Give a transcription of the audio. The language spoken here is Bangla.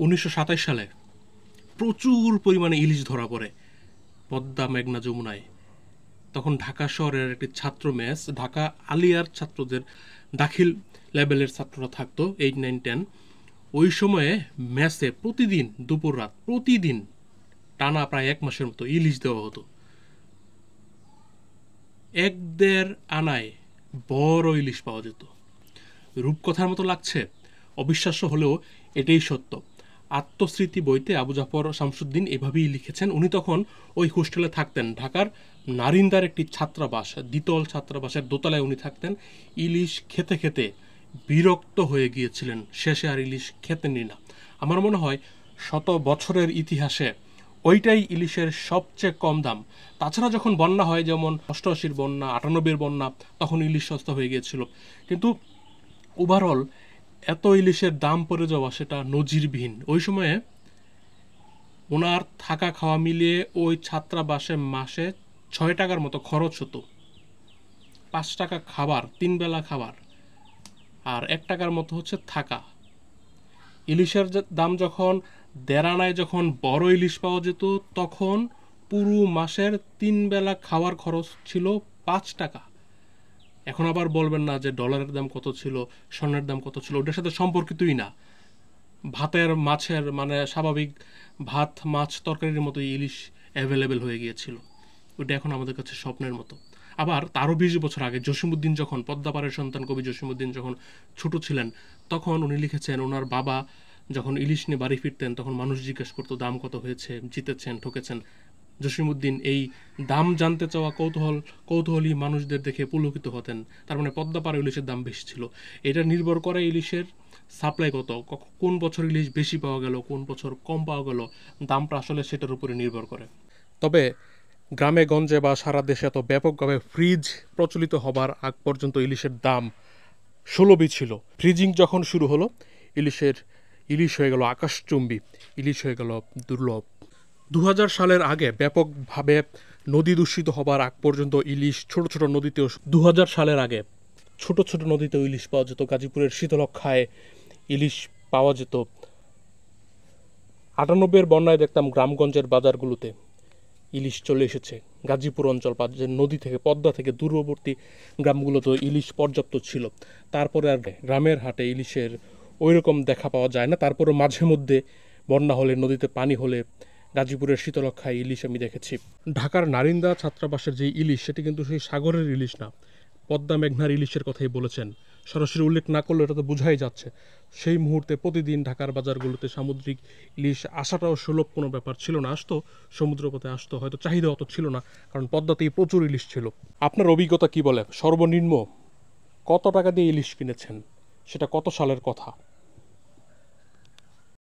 1927 সালে প্রচুর পরিমাণে ইলিশ ধরা পড়ে পদ্মা মেঘনা যমুনায়। তখন ঢাকা শহরের একটি ছাত্র মেস, ঢাকা আলিয়ার ছাত্রদের দাখিল লেভেলের ছাত্ররা থাকতো 8, 9, 10। ওই সময়ে মেসে প্রতিদিন দুপুর রাত প্রতিদিন টানা প্রায় 1 মাসের মতো ইলিশ দেওয়া হতো। 1-1.5 আনায় বড় ইলিশ পাওয়া যেত। রূপকথার মতো লাগছে, অবিশ্বাস্য হলেও এটাই সত্য। আত্মস্মৃতি বইতে আবু জাফর শামসুদ্দিন এভাবেই লিখেছেন। উনি তখন ওই হোস্টেলে থাকতেন, ঢাকার নারিন্দার একটি ছাত্রাবাস, দ্বিতল ছাত্রাবাসের দোতলায় উনি থাকতেন। ইলিশ খেতে খেতে বিরক্ত হয়ে গিয়েছিলেন, শেষে আর ইলিশ খেতেনই না। আমার মনে হয় শত বছরের ইতিহাসে ওইটাই ইলিশের সবচেয়ে কম দাম। তাছাড়া যখন বন্যা হয়, যেমন 88-র বন্যা, 98-এর বন্যা, তখন ইলিশ সস্তা হয়ে গিয়েছিল। কিন্তু ওভারঅল এত ইলিশের দাম পড়ে যাওয়া সেটা নজিরবিহীন। ওই সময়ে ওনার থাকা খাওয়া মিলিয়ে ওই ছাত্রাবাসে মাসে 6 টাকার মতো খরচ হতো। 5 টাকা খাবার, 3 বেলা খাবার, আর 1 টাকার মতো হচ্ছে থাকা। ইলিশের দাম যখন 1.5 আনায় যখন বড় ইলিশ পাওয়া যেত, তখন পুরো মাসের 3 বেলা খাওয়ার খরচ ছিল 5 টাকা। এখন আবার বলবেন না যে ডলারের দাম কত ছিল, স্বর্ণের দাম কত ছিল, ওটার সাথে সম্পর্কিতই না। ভাতের মাছের মানে স্বাভাবিক ভাত মাছ তরকারির মতো ইলিশ অ্যাভেলেবেল হয়ে গিয়েছিল। ওটা এখন আমাদের কাছে স্বপ্নের মতো। আবার তারও 20 বছর আগে জসীমউদ্দিন যখন, পদ্মাপাড়ের সন্তান কবি জসীমউদ্দিন যখন ছোট ছিলেন, তখন উনি লিখেছেন ওনার বাবা যখন ইলিশ নিয়ে বাড়ি ফিরতেন তখন মানুষ জিজ্ঞেস করতো দাম কত হয়েছে, জিতেছেন ঠকেছেন। জসীমউদ্দিন এই দাম জানতে চাওয়া কৌতূহলী মানুষদের দেখে পুলকিত হতেন। তার মানে পদ্মাপাড়া ইলিশের দাম বেশি ছিল। এটা নির্ভর করে ইলিশের সাপ্লাই কত, কোন বছর ইলিশ বেশি পাওয়া গেল, কোন বছর কম পাওয়া গেল, দামটা আসলে সেটার উপরে নির্ভর করে। তবে গ্রামে গঞ্জে বা সারা দেশে এত ব্যাপকভাবে ফ্রিজ প্রচলিত হবার আগ পর্যন্ত ইলিশের দাম সুলভই ছিল। ফ্রিজিং যখন শুরু হলো, ইলিশ হয়ে গেল আকাশচুম্বী, ইলিশ হয়ে গেল দুর্লভ। 2000 সালের আগে ব্যাপকভাবে নদী দূষিত হবার আগ পর্যন্ত ইলিশ ছোট ছোট নদীতেও 2000 সালের আগে ছোট ছোট নদীতেও ইলিশ পাওয়া যেত। গাজীপুরের শীতলক্ষায় ইলিশ পাওয়া যেত। 98-এর বন্যায় দেখতাম গ্রামগঞ্জের বাজারগুলোতে ইলিশ চলে এসেছে। গাজীপুর অঞ্চল বা যে নদী থেকে, পদ্মা থেকে দূরবর্তী গ্রামগুলোতে ইলিশ পর্যাপ্ত ছিল। তারপরে আর গ্রামের হাটে ইলিশের ওই রকম দেখা পাওয়া যায় না। তারপরে মাঝে মধ্যে বন্যা হলে, নদীতে পানি হলে গাজীপুরের শীতলক্ষায় ইলিশ আমি দেখেছি। ঢাকার নারিন্দা ছাত্রাবাসের যে ইলিশ, সেটি কিন্তু সেই সাগরের ইলিশ না, পদ্মা মেঘনার ইলিশের কথাই বলেছেন। সরাসরি উল্লেখ না করলে এটা তো বোঝাই যাচ্ছে। সেই মুহূর্তে প্রতিদিন ঢাকার বাজারগুলোতে সামুদ্রিক ইলিশ আসাটাও সুলভ কোনো ব্যাপার ছিল না। আসতো, সমুদ্রপথে আসতো, হয়তো চাহিদা অত ছিল না, কারণ পদ্মাতেই প্রচুর ইলিশ ছিল। আপনার অভিজ্ঞতা কি বলে? সর্বনিম্ন কত টাকা দিয়ে ইলিশ কিনেছেন? সেটা কত সালের কথা?